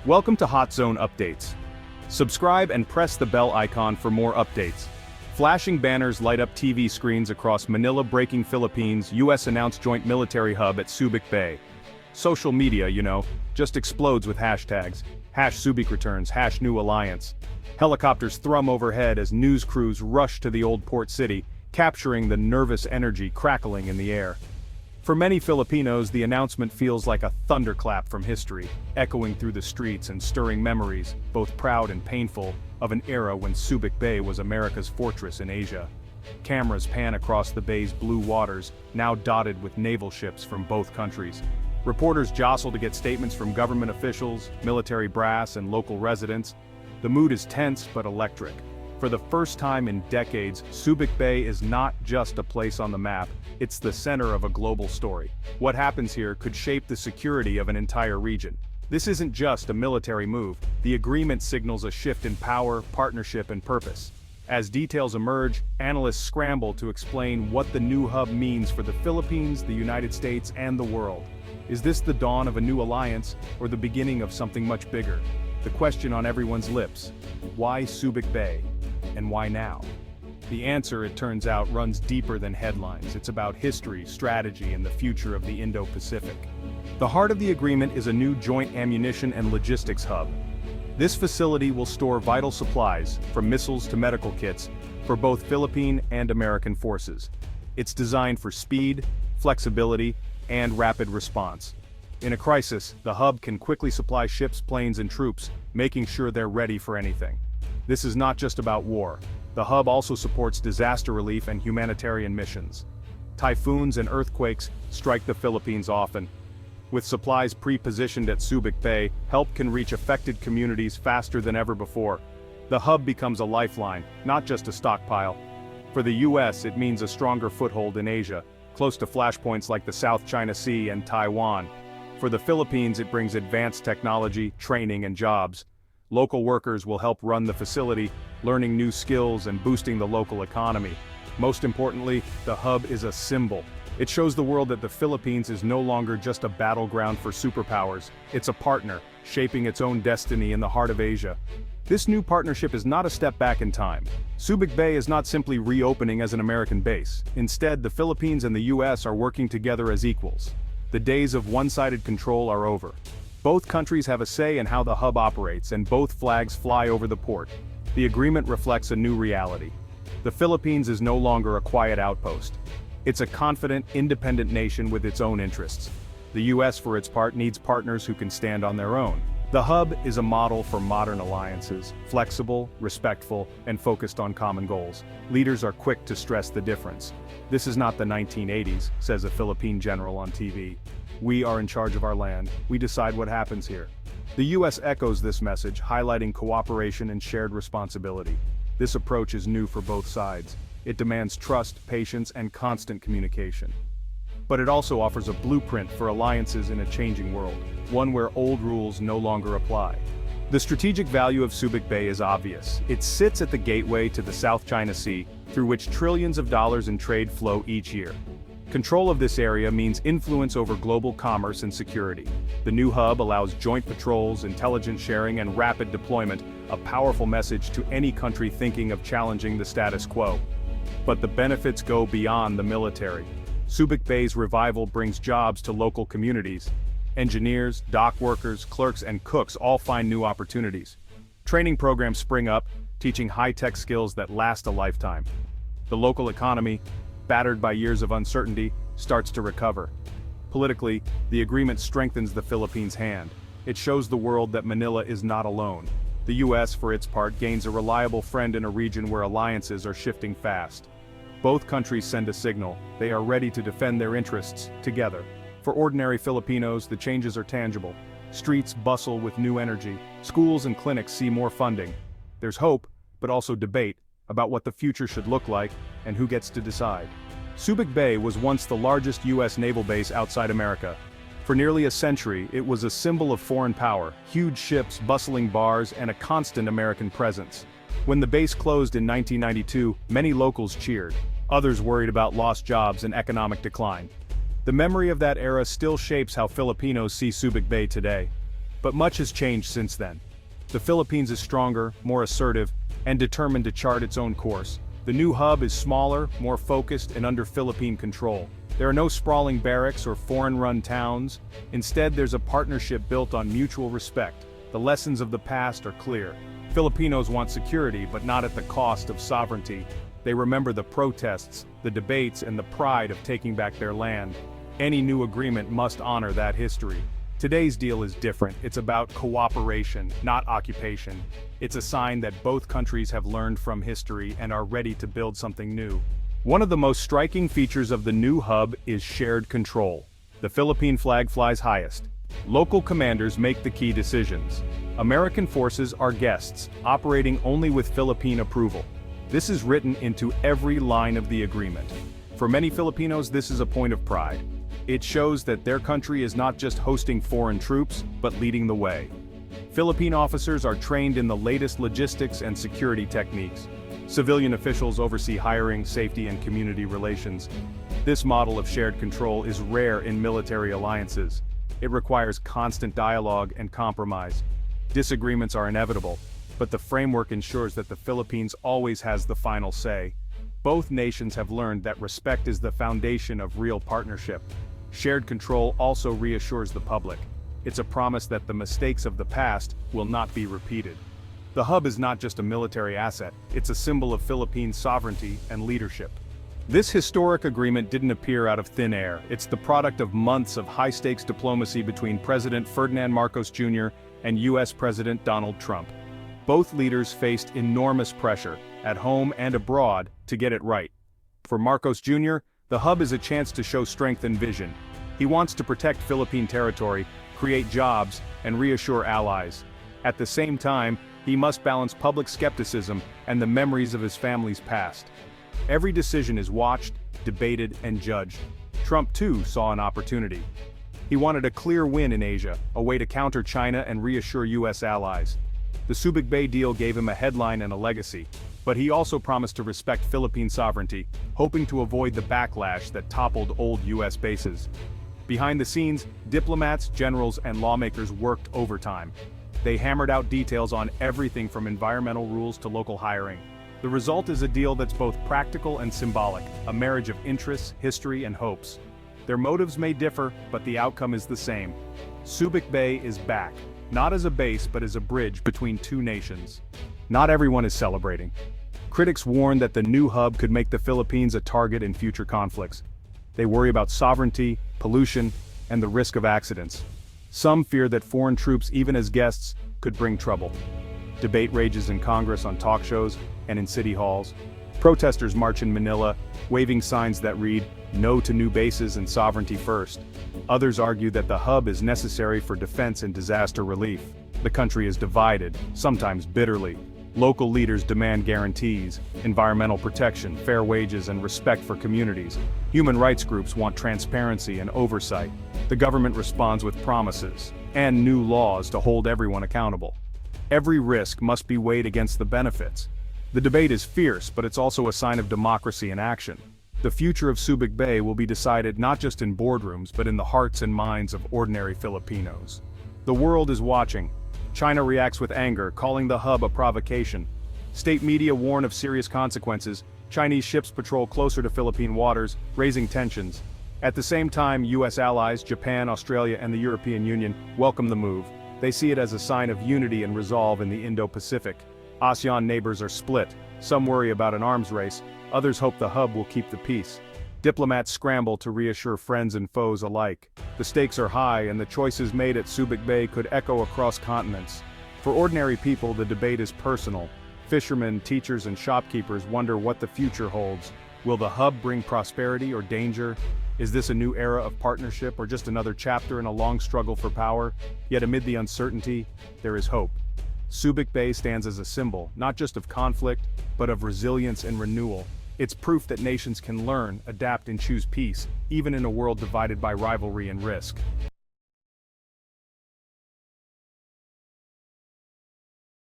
Welcome to Hot Zone Updates. Subscribe and press the bell icon for more updates. Flashing banners light up TV screens across Manila, breaking Philippines. U.S. announced joint military hub at Subic Bay. Social media, just explodes with hashtags. #Subic returns, #new alliance. Helicopters thrum overhead as news crews rush to the old port city, capturing the nervous energy crackling in the air. For many Filipinos, the announcement feels like a thunderclap from history, echoing through the streets and stirring memories, both proud and painful, of an era when Subic Bay was America's fortress in Asia. Cameras pan across the bay's blue waters, now dotted with naval ships from both countries. Reporters jostle to get statements from government officials, military brass, and local residents. The mood is tense but electric. For the first time in decades, Subic Bay is not just a place on the map, it's the center of a global story. What happens here could shape the security of an entire region. This isn't just a military move, the agreement signals a shift in power, partnership, and purpose. As details emerge, analysts scramble to explain what the new hub means for the Philippines, the United States, and the world. Is this the dawn of a new alliance, or the beginning of something much bigger? The question on everyone's lips: why Subic Bay? And why now? The answer, it turns out, runs deeper than headlines. It's about history, strategy, and the future of the Indo-Pacific. The heart of the agreement is a new joint ammunition and logistics hub. This facility will store vital supplies, from missiles to medical kits, for both Philippine and American forces. It's designed for speed, flexibility, and rapid response. In a crisis, the hub can quickly supply ships, planes, and troops, making sure they're ready for anything. This is not just about war. The hub also supports disaster relief and humanitarian missions. Typhoons and earthquakes strike the Philippines often. With supplies pre-positioned at Subic Bay, help can reach affected communities faster than ever before. The hub becomes a lifeline, not just a stockpile. For the U.S., it means a stronger foothold in Asia, close to flashpoints like the South China Sea and Taiwan. For the Philippines, it brings advanced technology, training, and jobs. Local workers will help run the facility, learning new skills and boosting the local economy. Most importantly, the hub is a symbol. It shows the world that the Philippines is no longer just a battleground for superpowers. It's a partner, shaping its own destiny in the heart of Asia. This new partnership is not a step back in time. Subic Bay is not simply reopening as an American base. Instead, the Philippines and the U.S. are working together as equals. The days of one-sided control are over. Both countries have a say in how the hub operates, and both flags fly over the port. The agreement reflects a new reality. The Philippines is no longer a quiet outpost. It's a confident, independent nation with its own interests. The U.S., for its part, needs partners who can stand on their own. The hub is a model for modern alliances, flexible, respectful, and focused on common goals. Leaders are quick to stress the difference. "This is not the 1980s, says a Philippine general on TV. "We are in charge of our land. We decide what happens here." The U.S. echoes this message, highlighting cooperation and shared responsibility. This approach is new for both sides. It demands trust, patience, and constant communication. But it also offers a blueprint for alliances in a changing world, one where old rules no longer apply. The strategic value of Subic Bay is obvious. It sits at the gateway to the South China Sea, through which trillions of dollars in trade flow each year. Control of this area means influence over global commerce and security. The new hub allows joint patrols, intelligence sharing, and rapid deployment, a powerful message to any country thinking of challenging the status quo. But the benefits go beyond the military. Subic Bay's revival brings jobs to local communities. Engineers, dock workers, clerks, and cooks all find new opportunities. Training programs spring up, teaching high-tech skills that last a lifetime. The local economy, battered by years of uncertainty, starts to recover. Politically, the agreement strengthens the Philippines' hand. It shows the world that Manila is not alone. The U.S., for its part, gains a reliable friend in a region where alliances are shifting fast. Both countries send a signal: they are ready to defend their interests together. For ordinary Filipinos, the changes are tangible. Streets bustle with new energy. Schools and clinics see more funding. There's hope, but also debate, about what the future should look like, and who gets to decide. Subic Bay was once the largest U.S. naval base outside America. For nearly a century, it was a symbol of foreign power, huge ships, bustling bars, and a constant American presence. When the base closed in 1992, many locals cheered. Others worried about lost jobs and economic decline. The memory of that era still shapes how Filipinos see Subic Bay today. But much has changed since then. The Philippines is stronger, more assertive, and determined to chart its own course. The new hub is smaller, more focused, and under Philippine control. There are no sprawling barracks or foreign-run towns. Instead, there's a partnership built on mutual respect. The lessons of the past are clear. Filipinos want security, but not at the cost of sovereignty. They remember the protests, the debates, and the pride of taking back their land. Any new agreement must honor that history. Today's deal is different. It's about cooperation, not occupation. It's a sign that both countries have learned from history and are ready to build something new. One of the most striking features of the new hub is shared control. The Philippine flag flies highest. Local commanders make the key decisions. American forces are guests, operating only with Philippine approval. This is written into every line of the agreement. For many Filipinos, this is a point of pride. It shows that their country is not just hosting foreign troops, but leading the way. Philippine officers are trained in the latest logistics and security techniques. Civilian officials oversee hiring, safety, and community relations. This model of shared control is rare in military alliances. It requires constant dialogue and compromise. Disagreements are inevitable, but the framework ensures that the Philippines always has the final say. Both nations have learned that respect is the foundation of real partnership. Shared control also reassures the public. It's a promise that the mistakes of the past will not be repeated. The hub is not just a military asset, it's a symbol of Philippine sovereignty and leadership. This historic agreement didn't appear out of thin air. It's the product of months of high-stakes diplomacy between President Ferdinand Marcos Jr. and US President Donald Trump. Both leaders faced enormous pressure, at home and abroad, to get it right. For Marcos Jr., the hub is a chance to show strength and vision. He wants to protect Philippine territory, create jobs, and reassure allies. At the same time, he must balance public skepticism and the memories of his family's past. Every decision is watched, debated, and judged. Trump, too, saw an opportunity. He wanted a clear win in Asia, a way to counter China and reassure US allies. The Subic Bay deal gave him a headline and a legacy, but he also promised to respect Philippine sovereignty, hoping to avoid the backlash that toppled old US bases. Behind the scenes, diplomats, generals, and lawmakers worked overtime. They hammered out details on everything from environmental rules to local hiring. The result is a deal that's both practical and symbolic, a marriage of interests, history, and hopes. Their motives may differ, but the outcome is the same. Subic Bay is back, not as a base but as a bridge between two nations. Not everyone is celebrating. Critics warn that the new hub could make the Philippines a target in future conflicts. They worry about sovereignty, pollution, and the risk of accidents. Some fear that foreign troops, even as guests, could bring trouble. Debate rages in Congress, on talk shows, and in city halls. Protesters march in Manila, waving signs that read, "No to new bases and sovereignty first." Others argue that the hub is necessary for defense and disaster relief. The country is divided, sometimes bitterly. Local leaders demand guarantees, environmental protection, fair wages, and respect for communities. Human rights groups want transparency and oversight. The government responds with promises and new laws to hold everyone accountable. Every risk must be weighed against the benefits. The debate is fierce, but it's also a sign of democracy in action. The future of Subic Bay will be decided not just in boardrooms, but in the hearts and minds of ordinary Filipinos. The world is watching. China reacts with anger, calling the hub a provocation. State media warn of serious consequences. Chinese ships patrol closer to Philippine waters, raising tensions. At the same time, US allies, Japan, Australia, and the European Union welcome the move. They see it as a sign of unity and resolve in the Indo-Pacific. ASEAN neighbors are split. Some worry about an arms race. Others hope the hub will keep the peace. Diplomats scramble to reassure friends and foes alike. The stakes are high, and the choices made at Subic Bay could echo across continents. For ordinary people, the debate is personal. Fishermen, teachers, and shopkeepers wonder what the future holds. Will the hub bring prosperity or danger? Is this a new era of partnership or just another chapter in a long struggle for power? Yet amid the uncertainty, there is hope. Subic Bay stands as a symbol, not just of conflict, but of resilience and renewal. It's proof that nations can learn, adapt, and choose peace, even in a world divided by rivalry and risk.